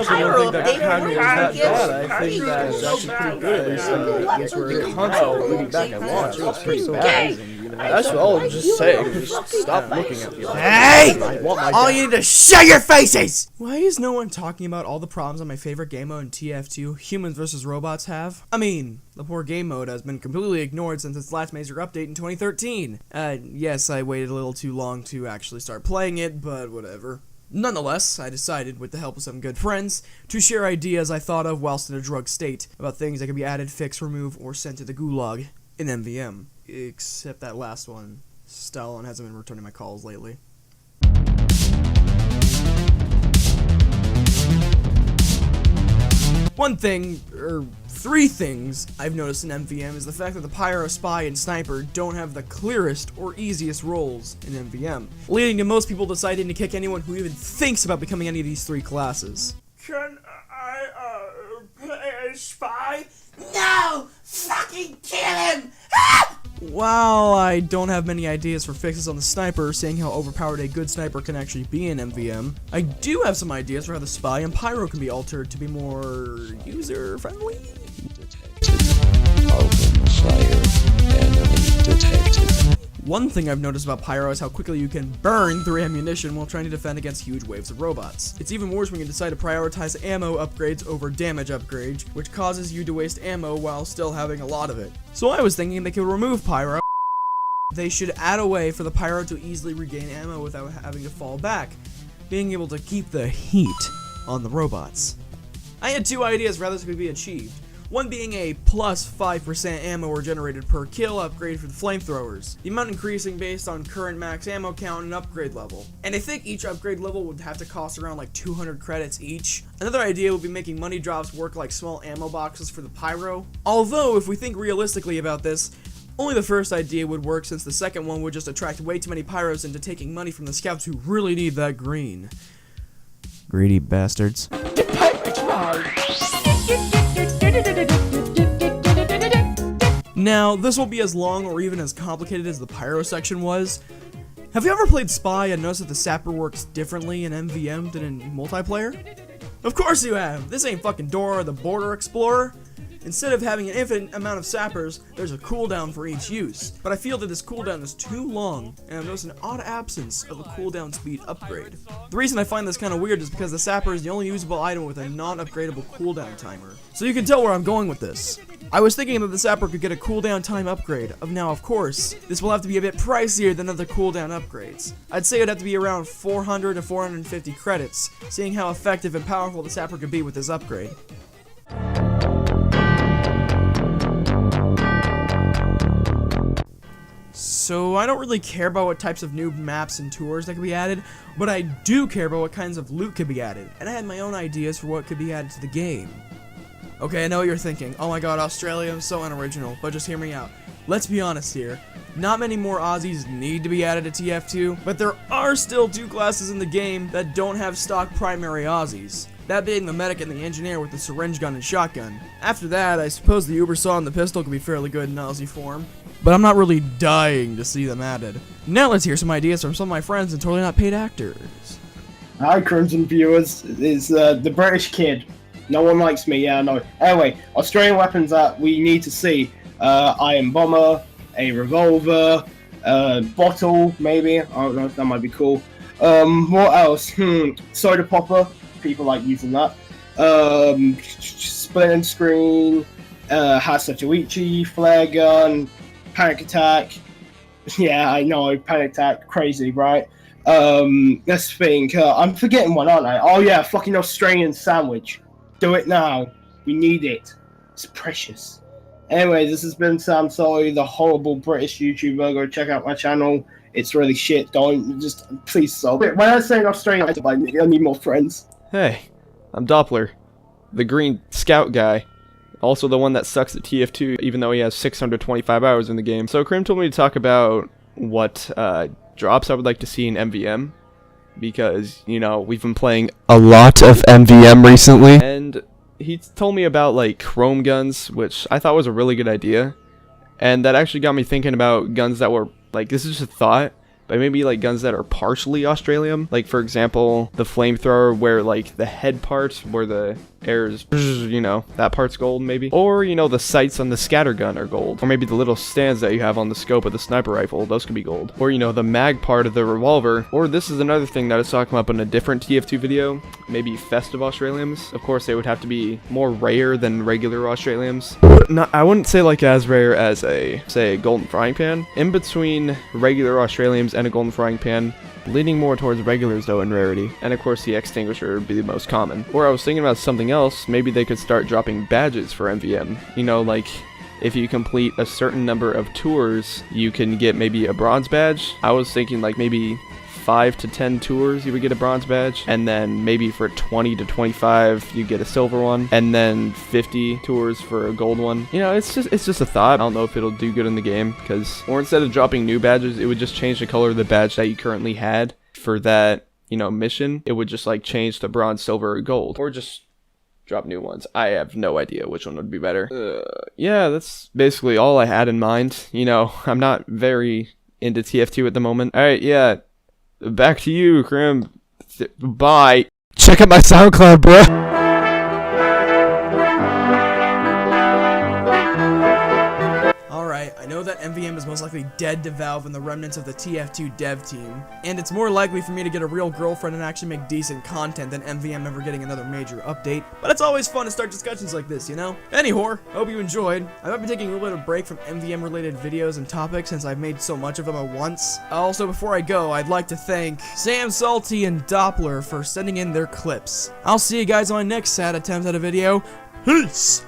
honestly don't think that Academy is that bad. I think that it's actually pretty good. At least the console looking back at launch, it was pretty bad. That's all I'm just saying. Just stop looking at me. Hey! All you need to shut your faces! Why is no one talking about all the problems on my favorite game mode in TF2, Humans vs. Robots, have? I mean, the poor game mode has been completely ignored since its last major update in 2013. Yes, I waited a little too long to actually start playing it, but whatever. Nonetheless, I decided, with the help of some good friends, to share ideas I thought of whilst in a drug state about things that could be added, fixed, removed, or sent to the gulag in MvM. Except that last one. Stalin hasn't been returning my calls lately. One thing, or three things, I've noticed in MvM is the fact that the Pyro Spy and Sniper don't have the clearest or easiest roles in MvM, leading to most people deciding to kick anyone who even thinks about becoming any of these three classes. Can I, play a spy? No! Fucking kill him! While I don't have many ideas for fixes on the Sniper, seeing how overpowered a good Sniper can actually be in MvM, I do have some ideas for how the Spy and Pyro can be altered to be more user-friendly. One thing I've noticed about Pyro is how quickly you can burn through ammunition while trying to defend against huge waves of robots. It's even worse when you decide to prioritize ammo upgrades over damage upgrades, which causes you to waste ammo while still having a lot of it. So I was thinking they could remove Pyro. They should add a way for the Pyro to easily regain ammo without having to fall back, being able to keep the heat on the robots. I had two ideas for how this could be achieved. One being a plus 5% ammo regenerated per kill upgrade for the flamethrowers, the amount increasing based on current max ammo count and upgrade level. And I think each upgrade level would have to cost around like 200 credits each. Another idea would be making money drops work like small ammo boxes for the Pyro. Although, if we think realistically about this, only the first idea would work since the second one would just attract way too many Pyros into taking money from the scouts who really need that green. Greedy bastards. Now, this won't be as long or even as complicated as the Pyro section was. Have you ever played Spy and noticed that the Sapper works differently in MvM than in multiplayer? Of course you have! This ain't fucking Dora the Border Explorer. Instead of having an infinite amount of sappers, there's a cooldown for each use. But I feel that this cooldown is too long, and I've noticed an odd absence of a cooldown speed upgrade. The reason I find this kind of weird is because the sapper is the only usable item with a non-upgradable cooldown timer. So you can tell where I'm going with this. I was thinking that the sapper could get a cooldown time upgrade. Now, of course, this will have to be a bit pricier than other cooldown upgrades. I'd say it'd have to be around 400 to 450 credits, seeing how effective and powerful the sapper could be with this upgrade. So I don't really care about what types of new maps and tours that could be added, but I do care about what kinds of loot could be added, and I had my own ideas for what could be added to the game. Okay, I know what you're thinking. Oh my god, Australia is so unoriginal, but just hear me out. Let's be honest here. Not many more Aussies need to be added to TF2, but there are still two classes in the game that don't have stock primary Aussies. That being the medic and the engineer with the syringe gun and shotgun. After that, I suppose the Uber saw and the pistol could be fairly good in Aussie form. But I'm not really dying to see them added. Now let's hear some ideas from some of my friends and totally not paid actors. Hi, Crimsxn viewers. It's the British kid. No one likes me, yeah, I know. Anyway, Australian weapons that we need to see. Iron bomber, a revolver, bottle, maybe. I don't know if that might be cool. What else? Soda popper. People like using that. Split and screen. Hasachuichi, flare gun. Panic attack. Yeah, I know, panic attack, crazy, right? Let's think. I'm forgetting one, aren't I? Oh yeah, fucking Australian sandwich. Do it now. We need it. It's precious. Anyway, this has been Sam Solly, the horrible British YouTuber. Go check out my channel. It's really shit. Don't just please solve it. When I say Australian, I need more friends. Hey, I'm Doplr, the green scout guy. Also the one that sucks at TF2, even though he has 625 hours in the game. So Krim told me to talk about what drops I would like to see in MvM. Because, you know, we've been playing a lot of MvM recently. And he told me about, like, chrome guns, which I thought was a really good idea. And that actually got me thinking about guns that were, like, this is just a thought, but maybe like guns that are partially Australium. Like for example, the flamethrower where like the head part where the air is, you know, that part's gold maybe. Or, you know, the sights on the scatter gun are gold. Or maybe the little stands that you have on the scope of the sniper rifle, those could be gold. Or, you know, the mag part of the revolver. Or this is another thing that I was talking about in a different TF2 video, maybe festive Australiums. Of course, they would have to be more rare than regular Australiums. Not, I wouldn't say like as rare as a, say, a golden frying pan. In between regular Australiums and a golden frying pan, leaning more towards regulars though in rarity. And of course the extinguisher would be the most common. Or I was thinking about something else, maybe they could start dropping badges for MvM. You know, like if you complete a certain number of tours, you can get maybe a bronze badge. I was thinking like maybe 5 to 10 tours you would get a bronze badge, and then maybe for 20 to 25 you get a silver one, and then 50 tours for a gold one. You know, it's just a thought. I don't know if it'll do good in the game, because or instead of dropping new badges, it would just change the color of the badge that you currently had for that, you know, mission. It would just like change to bronze, silver, or gold, or just drop new ones. I have no idea which one would be better. Yeah, that's basically all I had in mind. You know, I'm not very into TF2 at the moment. Alright, yeah. Back to you, Krim. Bye. Check out my SoundCloud, bro. Alright, I know that MvM is most likely dead to Valve and the remnants of the TF2 dev team, and it's more likely for me to get a real girlfriend and actually make decent content than MvM ever getting another major update, but it's always fun to start discussions like this, you know? Anyhow, hope you enjoyed. I might be taking a little bit of a break from MvM related videos and topics since I've made so much of them at once. Also, before I go, I'd like to thank Sam Salty and Doplr for sending in their clips. I'll see you guys on my next sad attempt at a video. Peace!